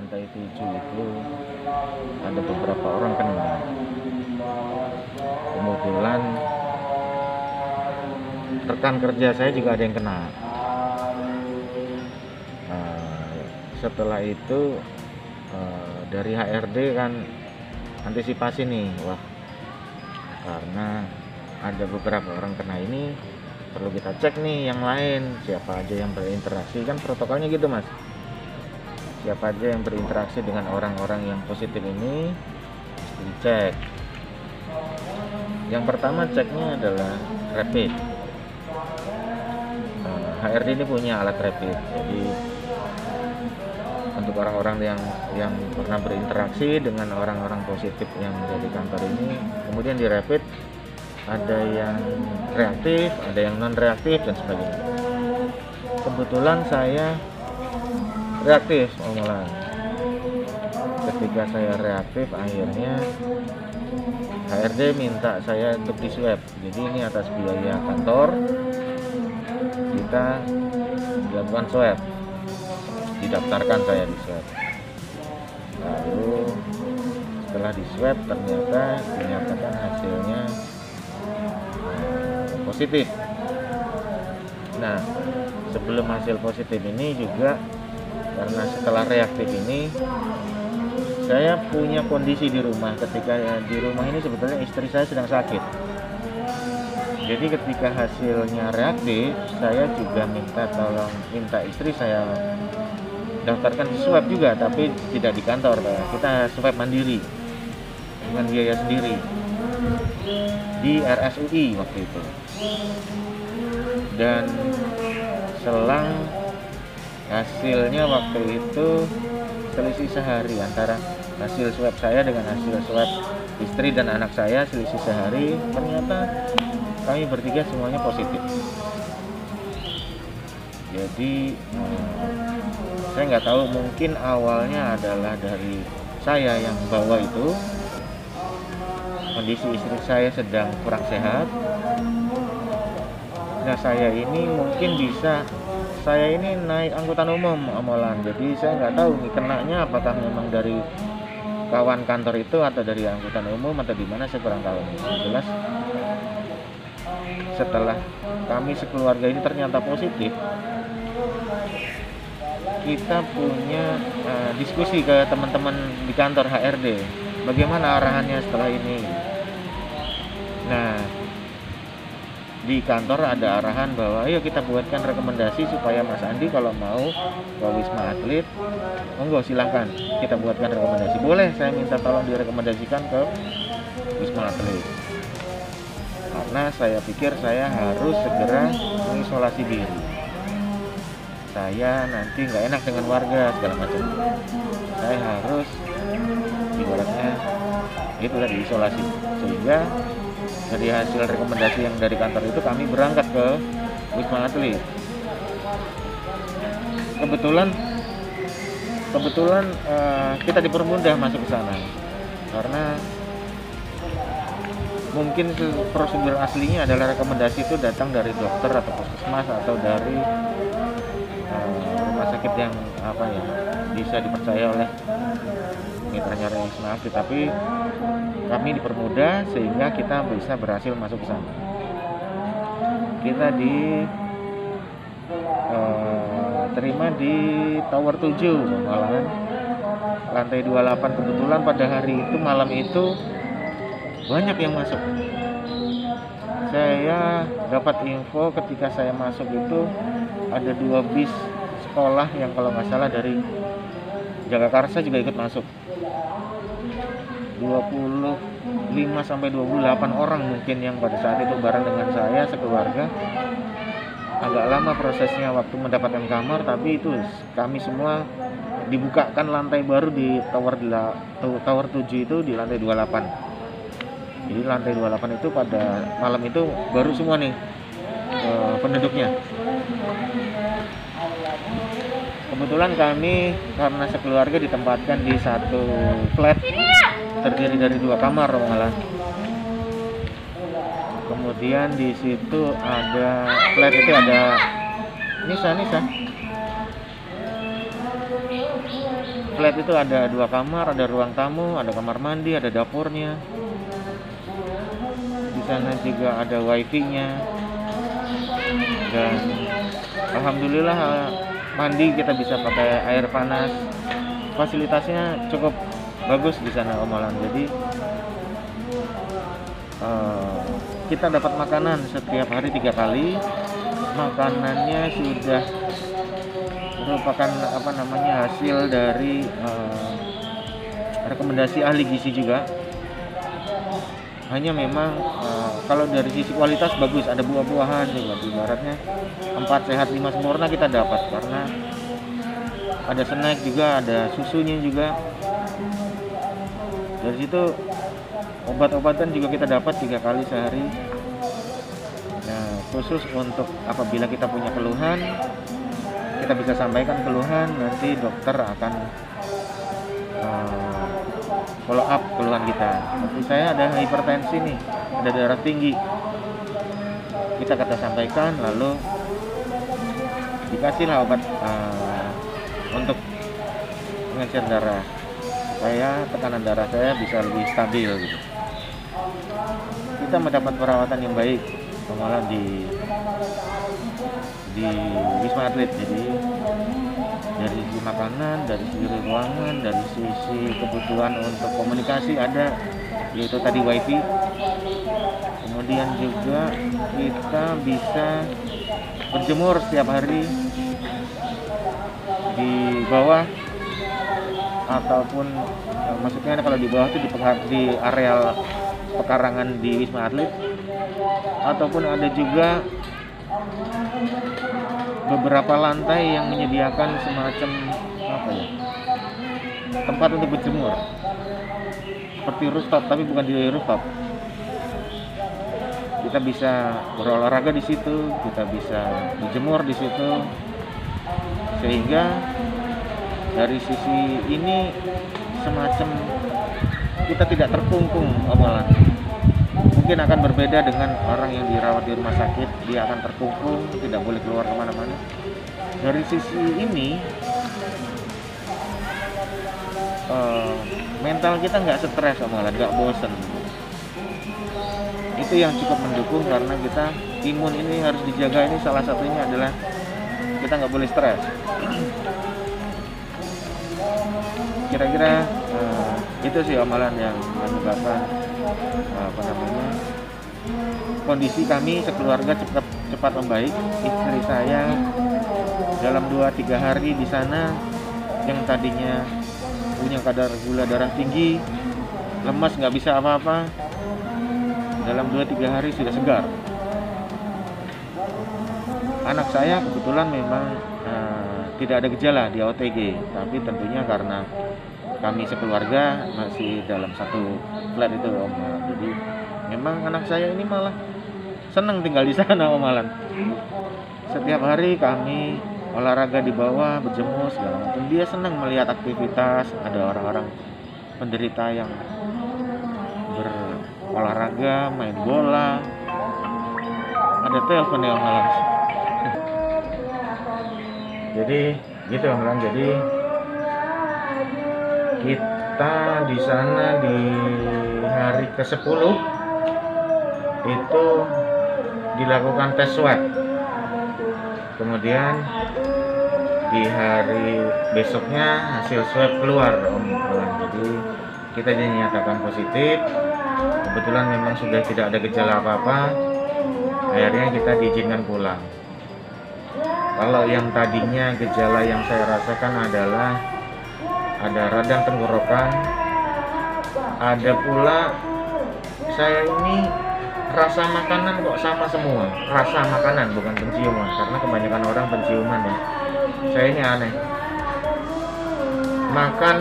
lantai 7 itu ada beberapa orang kena. Kebetulan rekan kerja saya juga ada yang kena. Setelah itu dari HRD kan antisipasi nih, wah karena ada beberapa orang kena ini perlu kita cek nih yang lain, siapa aja yang berinteraksi, kan protokolnya gitu mas, siapa aja yang berinteraksi dengan orang-orang yang positif ini dicek. Yang pertama ceknya adalah rapid. HRD ini punya alat rapid, jadi untuk orang-orang yang pernah berinteraksi dengan orang-orang positif yang ada di kantor ini, kemudian di rapid ada yang reaktif, ada yang non reaktif dan sebagainya. Kebetulan saya reaktif malah. Ketika saya reaktif, akhirnya HRD minta saya untuk di swab. Jadi ini atas biaya kantor kita dilakukan swab, didaftarkan saya di swab. Lalu setelah di swab ternyata dinyatakan hasilnya positif. Nah, sebelum hasil positif ini juga, karena setelah reaktif ini saya punya kondisi di rumah. Ketika di rumah ini sebetulnya istri saya sedang sakit. Jadi ketika hasilnya reaktif, saya juga minta istri saya daftarkan di swab juga, tapi tidak di kantor, kita swab mandiri dengan biaya sendiri di RSUI waktu itu. Dan selang hasilnya waktu itu selisih sehari antara hasil swab saya dengan hasil swab istri dan anak saya, selisih sehari. Ternyata kami bertiga semuanya positif. Jadi saya nggak tahu, mungkin awalnya adalah dari saya yang bawa itu, kondisi istri saya sedang kurang sehat. Nah saya ini mungkin saya ini naik angkutan umum amalan, jadi saya nggak tahu nih kenanya apakah memang dari kawan kantor itu atau dari angkutan umum atau di mana, saya kurang tahu. Jelas setelah kami sekeluarga ini ternyata positif, kita punya diskusi ke teman-teman di kantor HRD, bagaimana arahannya setelah ini. Nah, di kantor ada arahan bahwa ayo kita buatkan rekomendasi supaya Mas Andi kalau mau ke Wisma Atlet, monggo silahkan kita buatkan rekomendasi. Boleh, saya minta tolong direkomendasikan ke Wisma Atlet. Karena saya pikir saya harus segera mengisolasi diri. Saya nanti nggak enak dengan warga segala macam. Saya harus ibaratnya itu tadi isolasi. Sehingga dari hasil rekomendasi yang dari kantor itu kami berangkat ke Wisma Atlet. Kebetulan kita dipermudah masuk ke sana karena mungkin prosedur aslinya adalah rekomendasi itu datang dari dokter atau puskesmas atau dari rumah sakit yang bisa dipercaya oleh mitranya Wisma Atlet, tapi kami dipermudah sehingga kita bisa berhasil masuk ke sana. Kita terima di Tower 7 malahan lantai 28. Kebetulan pada hari itu, malam itu banyak yang masuk. Saya dapat info ketika saya masuk itu ada 2 bis sekolah yang kalau nggak salah dari Jagakarsa juga ikut masuk. 25 sampai 28 orang mungkin yang pada saat itu bareng dengan saya sekeluarga. Agak lama prosesnya waktu mendapatkan kamar, tapi itu kami semua dibukakan lantai baru di Tower 7 itu di lantai 28. Jadi lantai 28 itu pada malam itu baru semua nih penduduknya. Kebetulan kami karena sekeluarga ditempatkan di satu flat terdiri dari 2 kamar malah. Kemudian di situ ada flat itu ada Nisa. flat itu ada 2 kamar, ada ruang tamu, ada kamar mandi, ada dapurnya. Di sana juga ada wifi-nya. Dan alhamdulillah mandi kita bisa pakai air panas. Fasilitasnya cukup bagus di sana Om Alan. Jadi kita dapat makanan setiap hari 3 kali. Makanannya sudah merupakan hasil dari rekomendasi ahli gizi juga. Hanya memang kalau dari sisi kualitas bagus, ada buah-buahan juga. Ibaratnya 4 sehat 5 sempurna kita dapat, karena ada snack juga, ada susunya juga. Dari situ obat-obatan juga kita dapat 3 kali sehari. Nah, khusus untuk apabila kita punya keluhan, kita bisa sampaikan keluhan, nanti dokter akan follow up keluhan kita. Nanti saya ada hipertensi nih, ada darah tinggi, kita sampaikan, lalu dikasihlah obat untuk pengencer darah supaya tekanan darah saya bisa lebih stabil gitu. Kita mendapat perawatan yang baik malah di Wisma Atlet. Jadi dari sisi makanan, dari sisi ruangan, dari sisi kebutuhan untuk komunikasi ada, yaitu tadi wifi. Kemudian juga kita bisa berjemur setiap hari di bawah, ataupun maksudnya kalau di bawah itu di areal pekarangan di Wisma Atlet, ataupun ada juga beberapa lantai yang menyediakan semacam tempat untuk berjemur seperti rooftop, tapi bukan di rooftop. Kita bisa berolahraga di situ, kita bisa berjemur di situ, sehingga dari sisi ini semacam kita tidak terkungkung amalan. Mungkin akan berbeda dengan orang yang dirawat di rumah sakit, dia akan terkungkung, tidak boleh keluar kemana-mana. Dari sisi ini mental kita nggak stres amalan, nggak bosen. Itu yang cukup mendukung, karena kita imun ini harus dijaga. Ini salah satunya adalah kita nggak boleh stres. Kira-kira itu sih amalan yang menyebabkan kondisi kami sekeluarga cepat membaik. Istri saya dalam 2-3 hari di sana, yang tadinya punya kadar gula darah tinggi, lemas, nggak bisa apa-apa, dalam 2-3 hari sudah segar. Anak saya kebetulan memang tidak ada gejala di OTG, tapi tentunya karena kami sekeluarga masih dalam satu flat itu Om. Jadi memang anak saya ini malah senang tinggal di sana Om Alan. Setiap hari kami olahraga di bawah, berjemur segala macam. Dia senang melihat aktivitas, ada orang-orang penderita yang berolahraga, main bola. Ada telepon ya Om Alan. Jadi gitu Om Alan. Jadi kita di sana di hari ke-10 itu dilakukan tes swab. Kemudian di hari besoknya hasil swab keluar Om Alan. Jadi kita dinyatakan positif. Kebetulan memang sudah tidak ada gejala apa-apa. Akhirnya kita diizinkan pulang. Kalau yang tadinya gejala yang saya rasakan adalah ada radang tenggorokan, ada pula saya ini rasa makanan kok sama semua. Rasa makanan, bukan penciuman, karena kebanyakan orang penciuman ya. Saya ini aneh, makan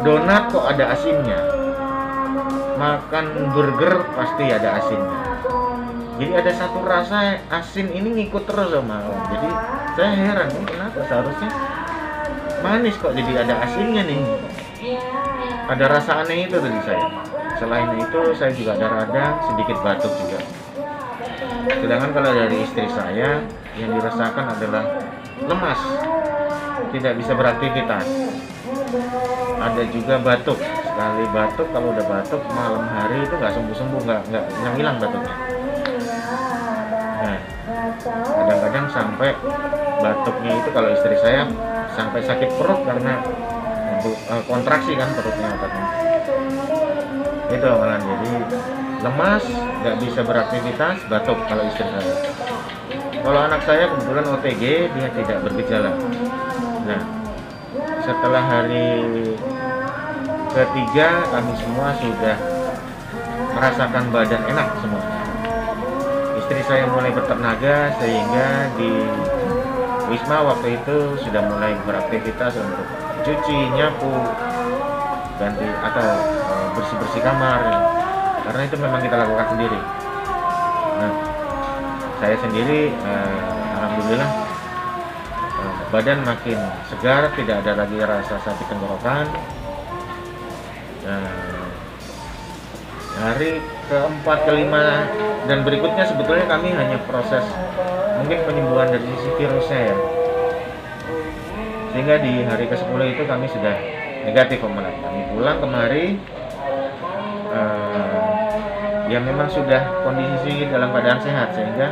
donat kok ada asinnya, makan burger pasti ada asinnya. Jadi ada satu rasa asin ini ngikut terus sama orang. Jadi saya heran, ini kenapa seharusnya manis kok jadi ada asinnya nih. Ada rasa aneh itu dari saya. Selain itu saya juga ada radang, sedikit batuk juga. Sedangkan kalau dari istri saya yang dirasakan adalah lemas, tidak bisa beraktivitas. ada juga batuk. Sekali batuk, kalau udah batuk malam hari itu nggak sembuh-sembuh, nggak hilang batuknya. Nah, kadang-kadang sampai batuknya itu kalau istri saya sampai sakit perut karena kontraksi kan perutnya, otaknya. Itu malah jadi lemas, nggak bisa beraktivitas, batuk kalau istri saya. Kalau anak saya kebetulan OTG, dia tidak bergejala. Nah, setelah hari ketiga kami semua sudah merasakan badan enak semua. Istri saya mulai bertenaga sehingga di Wisma waktu itu sudah mulai beraktivitas untuk cuci, nyapu, ganti atau bersih-bersih kamar, karena itu memang kita lakukan sendiri. Nah, saya sendiri alhamdulillah badan makin segar, tidak ada lagi rasa sakit tenggorokan. Hari keempat, kelima, dan berikutnya sebetulnya kami hanya proses mungkin penyembuhan dari sisi virusnya ya, sehingga di hari ke-10 itu kami sudah negatif mulai. Kami pulang kemari ya memang sudah kondisi dalam keadaan sehat, sehingga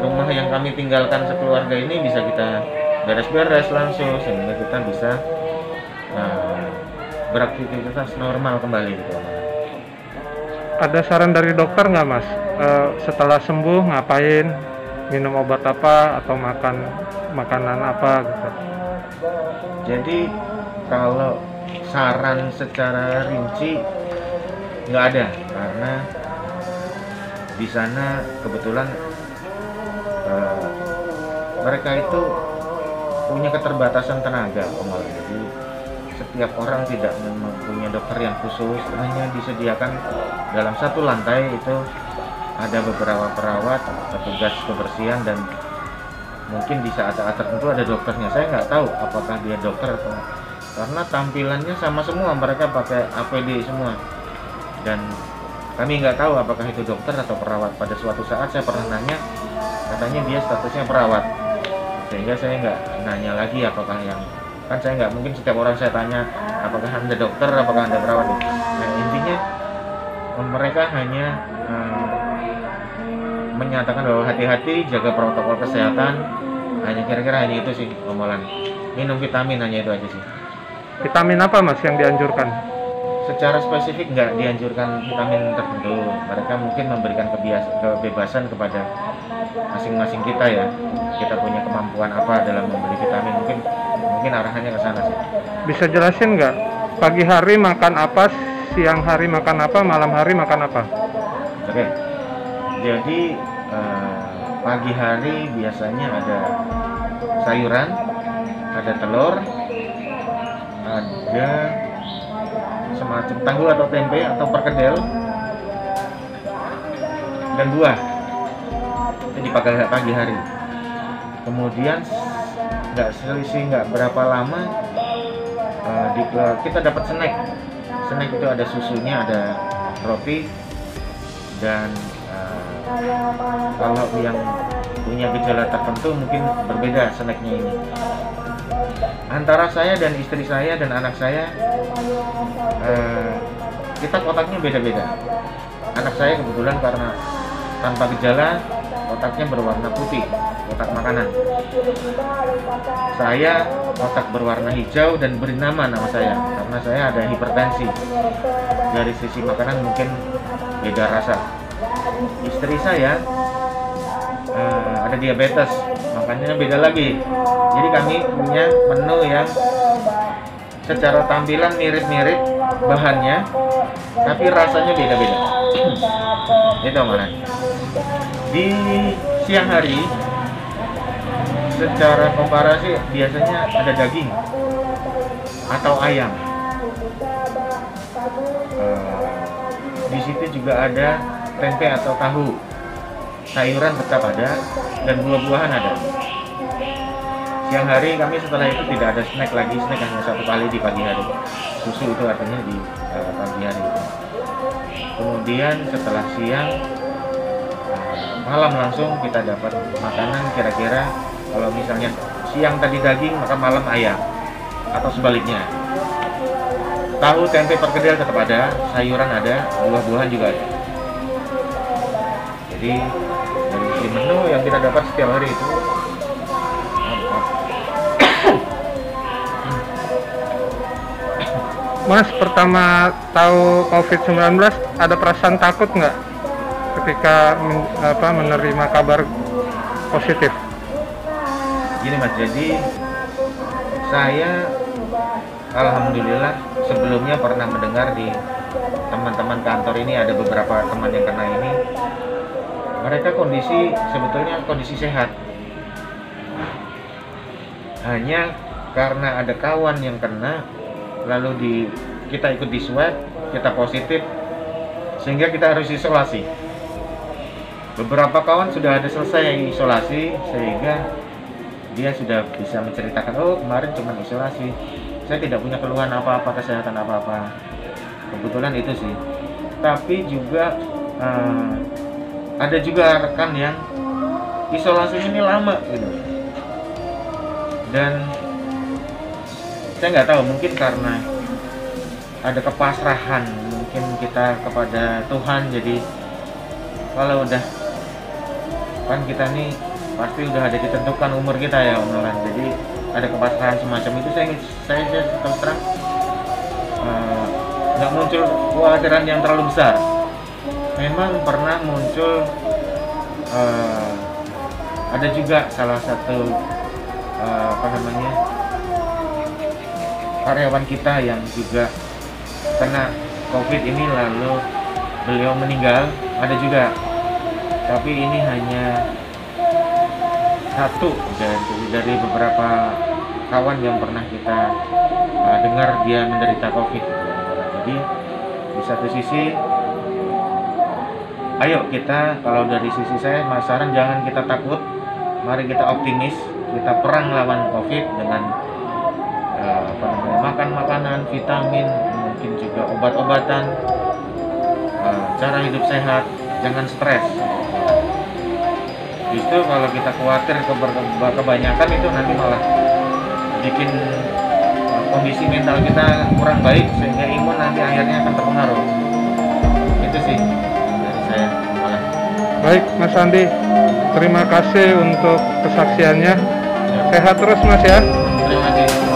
rumah yang kami tinggalkan sekeluarga ini bisa kita beres-beres langsung, sehingga kita bisa beraktivitas normal kembali gitu. Ada saran dari dokter nggak Mas? Setelah sembuh ngapain? Minum obat apa atau makan makanan apa gitu? Jadi kalau saran secara rinci nggak ada, karena di sana kebetulan mereka itu punya keterbatasan tenaga, jadi setiap orang tidak mempunyai dokter yang khusus, hanya disediakan dalam satu lantai itu ada beberapa perawat, petugas kebersihan, dan mungkin di saat-saat tertentu ada dokternya. Saya nggak tahu apakah dia dokter atau, karena tampilannya sama semua, mereka pakai APD semua, dan kami nggak tahu apakah itu dokter atau perawat. Pada suatu saat saya pernah nanya, katanya dia statusnya perawat, sehingga saya nggak nanya lagi apakah yang, kan saya nggak mungkin setiap orang saya tanya apakah Anda dokter, apakah Anda perawat. Nah, intinya mereka hanya menyatakan bahwa hati-hati, jaga protokol kesehatan, hanya kira-kira hanya itu sih omongan. Minum vitamin, hanya itu aja sih. Vitamin apa Mas yang dianjurkan? Secara spesifik nggak dianjurkan vitamin tertentu, mereka mungkin memberikan kebebasan kepada masing-masing kita ya, kita punya kemampuan apa dalam membeli vitamin, mungkin arahannya ke sana sih. Bisa jelasin nggak, pagi hari makan apa, siang hari makan apa, malam hari makan apa? Oke, jadi pagi hari biasanya ada sayuran, ada telur, ada semacam tahu atau tempe atau perkedel, dan buah. Itu di pagi hari. Kemudian nggak berapa lama kita dapat snack. Snack itu ada susunya, ada roti, dan kalau yang punya gejala tertentu mungkin berbeda snacknya ini. Antara saya dan istri saya dan anak saya, kita kotaknya beda-beda. Anak saya kebetulan karena tanpa gejala, kotaknya berwarna putih, kotak makanan. Saya kotak berwarna hijau dan beri nama saya, karena saya ada hipertensi. Dari sisi makanan mungkin beda rasa. Istri saya ada diabetes, makanya beda lagi. Jadi kami punya menu yang secara tampilan mirip-mirip bahannya, tapi rasanya beda-beda. Itu mana? Di siang hari, secara komparasi biasanya ada daging atau ayam. Di situ juga ada tempe atau tahu, sayuran tetap ada, dan buah-buahan ada. Siang hari kami setelah itu tidak ada snack lagi, snack hanya satu kali di pagi hari. Susu itu artinya di pagi hari itu. Kemudian setelah siang, malam langsung kita dapat makanan kira-kira kalau misalnya siang tadi daging maka malam ayam, atau sebaliknya. tahu tempe perkedel tetap ada, sayuran ada, buah-buahan juga ada. Jadi dari sisi menu yang kita dapat setiap hari itu Mas, pertama tahu COVID-19 ada perasaan takut nggak ketika menerima kabar positif? gini Mas, jadi saya alhamdulillah sebelumnya pernah mendengar di teman-teman kantor ini ada beberapa teman yang kena ini. Mereka sebetulnya kondisi sehat. Hanya karena ada kawan yang kena, lalu kita ikut di swab, kita positif, sehingga kita harus isolasi. Beberapa kawan sudah ada selesai isolasi, sehingga dia sudah bisa menceritakan, oh kemarin cuma isolasi, saya tidak punya keluhan apa-apa, kesehatan apa-apa. Kebetulan itu sih. Tapi juga ada juga rekan yang isolasi ini lama gitu. Dan saya nggak tahu, mungkin karena ada kepasrahan mungkin kita kepada Tuhan. Jadi kalau udah, kan kita nih pasti udah ada ditentukan umur kita ya Om Nolan. Jadi ada kepasrahan semacam itu. Saya terus terang nggak muncul kekhawatiran yang terlalu besar. Memang pernah muncul ada juga salah satu karyawan kita yang juga kena COVID ini, lalu beliau meninggal, ada juga. Tapi ini hanya satu dari beberapa kawan yang pernah kita dengar dia menderita COVID. Jadi di satu sisi, ayo kita, kalau dari sisi saya, Mas Saran, jangan kita takut, mari kita optimis, kita perang lawan COVID dengan makan makanan, vitamin, mungkin juga obat-obatan, cara hidup sehat, jangan stres. Justru kalau kita khawatir kebanyakan itu nanti malah bikin kondisi mental kita kurang baik, sehingga imun nanti akhirnya akan terpengaruh. Itu sih dari saya. Baik Mas Andi, terima kasih untuk kesaksiannya. Sehat terus Mas ya. Terima kasih.